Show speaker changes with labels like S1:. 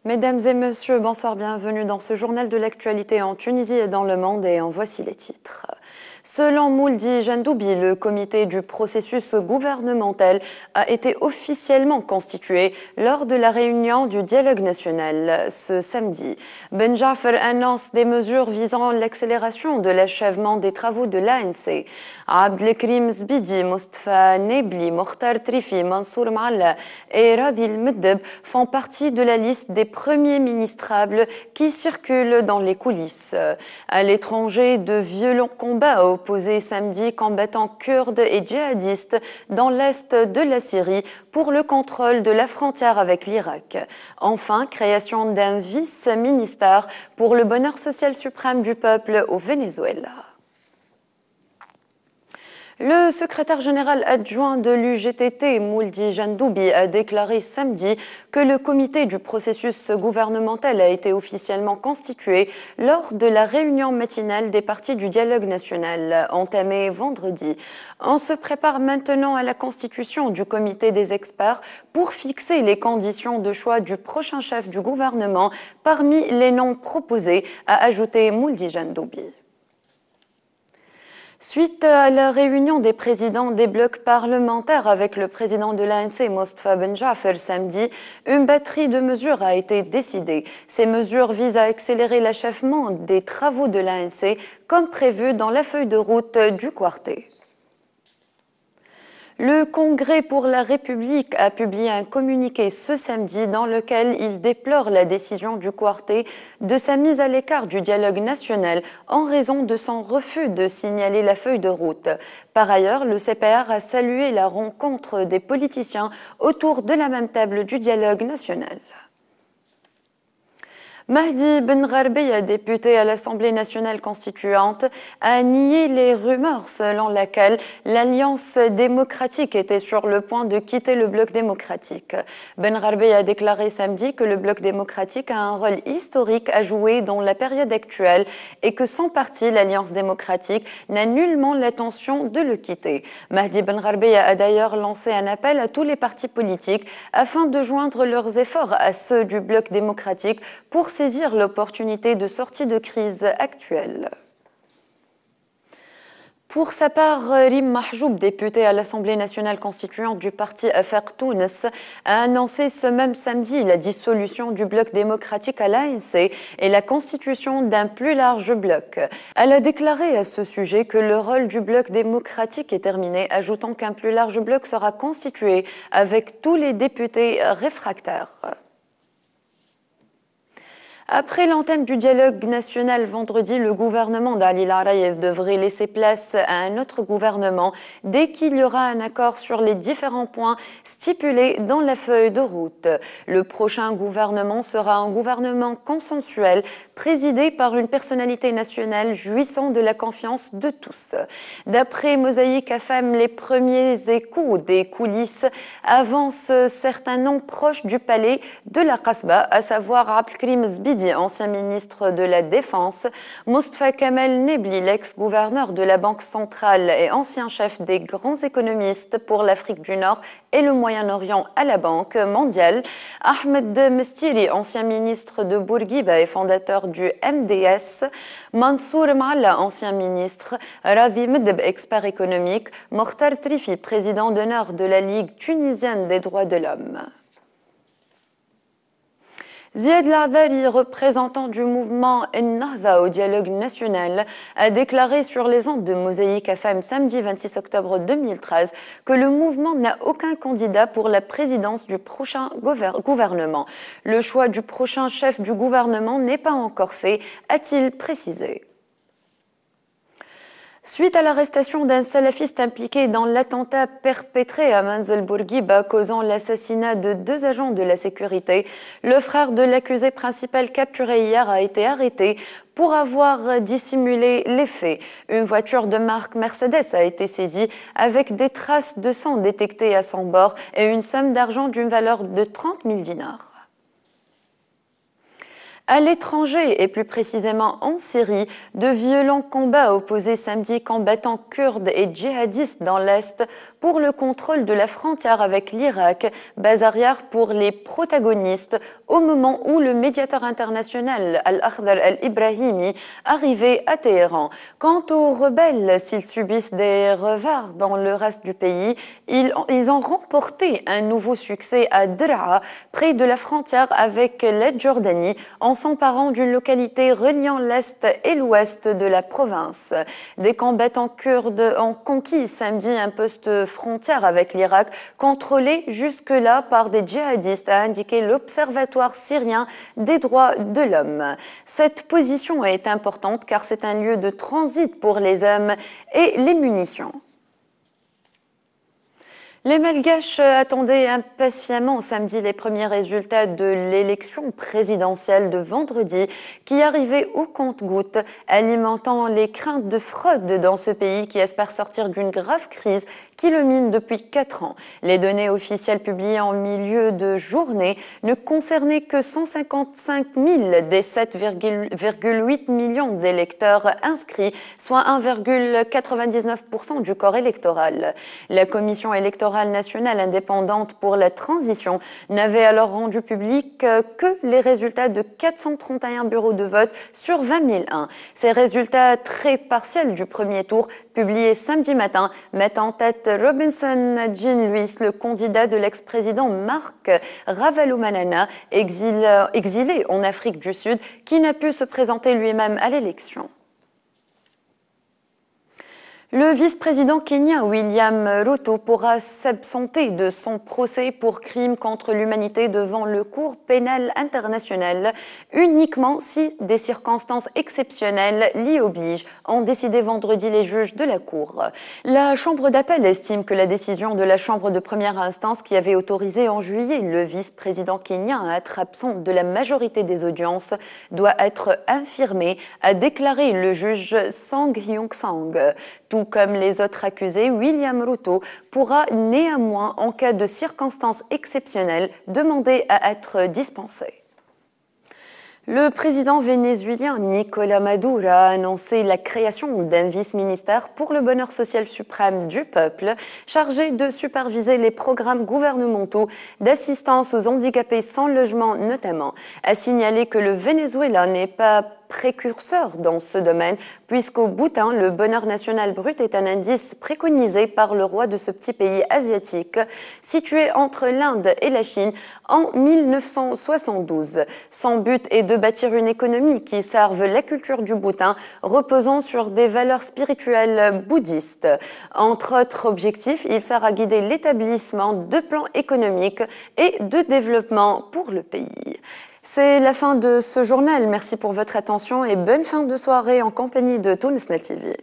S1: Mesdames et messieurs, bonsoir, bienvenue dans ce journal de l'actualité en Tunisie et dans le monde et en voici les titres. Selon Mouldi Jandoubi, le comité du processus gouvernemental a été officiellement constitué lors de la réunion du dialogue national ce samedi. Ben Jaffer annonce des mesures visant l'accélération de l'achèvement des travaux de l'ANC. Abdelkrim Zbidi, Mustafa Nebli, Mokhtar Trifi, Mansour Malla et Radil Meddeb font partie de la liste des premiers ministrables qui circulent dans les coulisses. À l'étranger, de violents combats opposés samedi combattants kurdes et djihadistes dans l'est de la Syrie pour le contrôle de la frontière avec l'Irak. Enfin, création d'un vice-ministère pour le bonheur social suprême du peuple au Venezuela. Le secrétaire général adjoint de l'UGTT, Mouldi Jandoubi, a déclaré samedi que le comité du processus gouvernemental a été officiellement constitué lors de la réunion matinale des partis du dialogue national entamée vendredi. On se prépare maintenant à la constitution du comité des experts pour fixer les conditions de choix du prochain chef du gouvernement parmi les noms proposés, a ajouté Mouldi Jandoubi. Suite à la réunion des présidents des blocs parlementaires avec le président de l'ANC, Mostafa Ben Jaffer, samedi, une batterie de mesures a été décidée. Ces mesures visent à accélérer l'achèvement des travaux de l'ANC comme prévu dans la feuille de route du Quartet. Le Congrès pour la République a publié un communiqué ce samedi dans lequel il déplore la décision du Quartet de sa mise à l'écart du dialogue national en raison de son refus de signaler la feuille de route. Par ailleurs, le CPR a salué la rencontre des politiciens autour de la même table du dialogue national. Mahdi Ben Gharbeya, député à l'Assemblée nationale constituante, a nié les rumeurs selon lesquelles l'Alliance démocratique était sur le point de quitter le bloc démocratique. Ben Gharbeya a déclaré samedi que le bloc démocratique a un rôle historique à jouer dans la période actuelle et que son parti, l'Alliance démocratique, n'a nullement l'intention de le quitter. Mahdi Ben Gharbeya a d'ailleurs lancé un appel à tous les partis politiques afin de joindre leurs efforts à ceux du bloc démocratique pour saisir l'opportunité de sortie de crise actuelle. Pour sa part, Rim Mahjoub, député à l'Assemblée nationale constituante du parti Afaq Tounes, a annoncé ce même samedi la dissolution du bloc démocratique à l'ANC et la constitution d'un plus large bloc. Elle a déclaré à ce sujet que le rôle du bloc démocratique est terminé, ajoutant qu'un plus large bloc sera constitué avec tous les députés réfractaires. Après l'entame du dialogue national vendredi, le gouvernement d'Ali Larayev devrait laisser place à un autre gouvernement dès qu'il y aura un accord sur les différents points stipulés dans la feuille de route. Le prochain gouvernement sera un gouvernement consensuel présidé par une personnalité nationale jouissant de la confiance de tous. D'après Mosaïque FM, les premiers échos des coulisses avancent certains noms proches du palais de la Kasbah, à savoir Abdelkrim Zbidi, ancien ministre de la Défense, Mustafa Kemal Nebli, l'ex-gouverneur de la Banque centrale et ancien chef des grands économistes pour l'Afrique du Nord et le Moyen-Orient à la Banque mondiale, Ahmed Mestiri, ancien ministre de Bourguiba et fondateur du MDS, Mansour Malla, ancien ministre, Radil Meddeb, expert économique, Mokhtar Trifi, président d'honneur de la Ligue tunisienne des droits de l'homme. Ziad Lardari, représentant du mouvement Ennahda au dialogue national, a déclaré sur les ondes de Mosaïque FM samedi 26 octobre 2013 que le mouvement n'a aucun candidat pour la présidence du prochain gouvernement. Le choix du prochain chef du gouvernement n'est pas encore fait, a-t-il précisé. Suite à l'arrestation d'un salafiste impliqué dans l'attentat perpétré à Manzil Bourguiba causant l'assassinat de 2 agents de la sécurité, le frère de l'accusé principal capturé hier a été arrêté pour avoir dissimulé les faits. Une voiture de marque Mercedes a été saisie avec des traces de sang détectées à son bord et une somme d'argent d'une valeur de 30 000 dinars. À l'étranger et plus précisément en Syrie, de violents combats opposaient samedi combattants kurdes et djihadistes dans l'Est pour le contrôle de la frontière avec l'Irak, base arrière pour les protagonistes au moment où le médiateur international Al-Akhdar Al-Ibrahimi arrivait à Téhéran. Quant aux rebelles, s'ils subissent des revers dans le reste du pays, ils ont remporté un nouveau succès à Draa, près de la frontière avec la Jordanie, en s'emparant d'une localité reliant l'Est et l'Ouest de la province. Des combattants kurdes ont conquis samedi un poste frontière avec l'Irak, contrôlé jusque-là par des djihadistes, a indiqué l'Observatoire syrien des droits de l'homme. Cette position est importante car c'est un lieu de transit pour les hommes et les munitions. Les Malgaches attendaient impatiemment samedi les premiers résultats de l'élection présidentielle de vendredi qui arrivaient au compte-gouttes, alimentant les craintes de fraude dans ce pays qui espère sortir d'une grave crise qui le mine depuis 4 ans. Les données officielles publiées en milieu de journée ne concernaient que 155 000 des 7,8 millions d'électeurs inscrits, soit 1,99% du corps électoral. La commission électorale nationale indépendante pour la transition n'avait alors rendu public que les résultats de 431 bureaux de vote sur 20 001. Ces résultats très partiels du premier tour, publiés samedi matin, mettent en tête Robinson Jean-Louis, le candidat de l'ex-président Marc Ravalomanana, exilé en Afrique du Sud, qui n'a pu se présenter lui-même à l'élection. Le vice-président kenyan William Ruto pourra s'absenter de son procès pour crimes contre l'humanité devant le Cour pénal international uniquement si des circonstances exceptionnelles l'y obligent, ont décidé vendredi les juges de la Cour. La Chambre d'appel estime que la décision de la Chambre de première instance qui avait autorisé en juillet le vice-président kenyan à être absent de la majorité des audiences doit être infirmée, a déclaré le juge Sang Hyung-sang. Tout comme les autres accusés, William Ruto pourra néanmoins, en cas de circonstances exceptionnelles, demander à être dispensé. Le président vénézuélien Nicolás Maduro a annoncé la création d'un vice-ministère pour le bonheur social suprême du peuple, chargé de superviser les programmes gouvernementaux d'assistance aux handicapés sans logement notamment. A signalé que le Venezuela n'est pas précurseur dans ce domaine, puisqu'au Bhoutan, le bonheur national brut est un indice préconisé par le roi de ce petit pays asiatique, situé entre l'Inde et la Chine en 1972. Son but est de bâtir une économie qui serve la culture du Bhoutan, reposant sur des valeurs spirituelles bouddhistes. Entre autres objectifs, il sert à guider l'établissement de plans économiques et de développement pour le pays. C'est la fin de ce journal. Merci pour votre attention et bonne fin de soirée en compagnie de Tunisnet TV.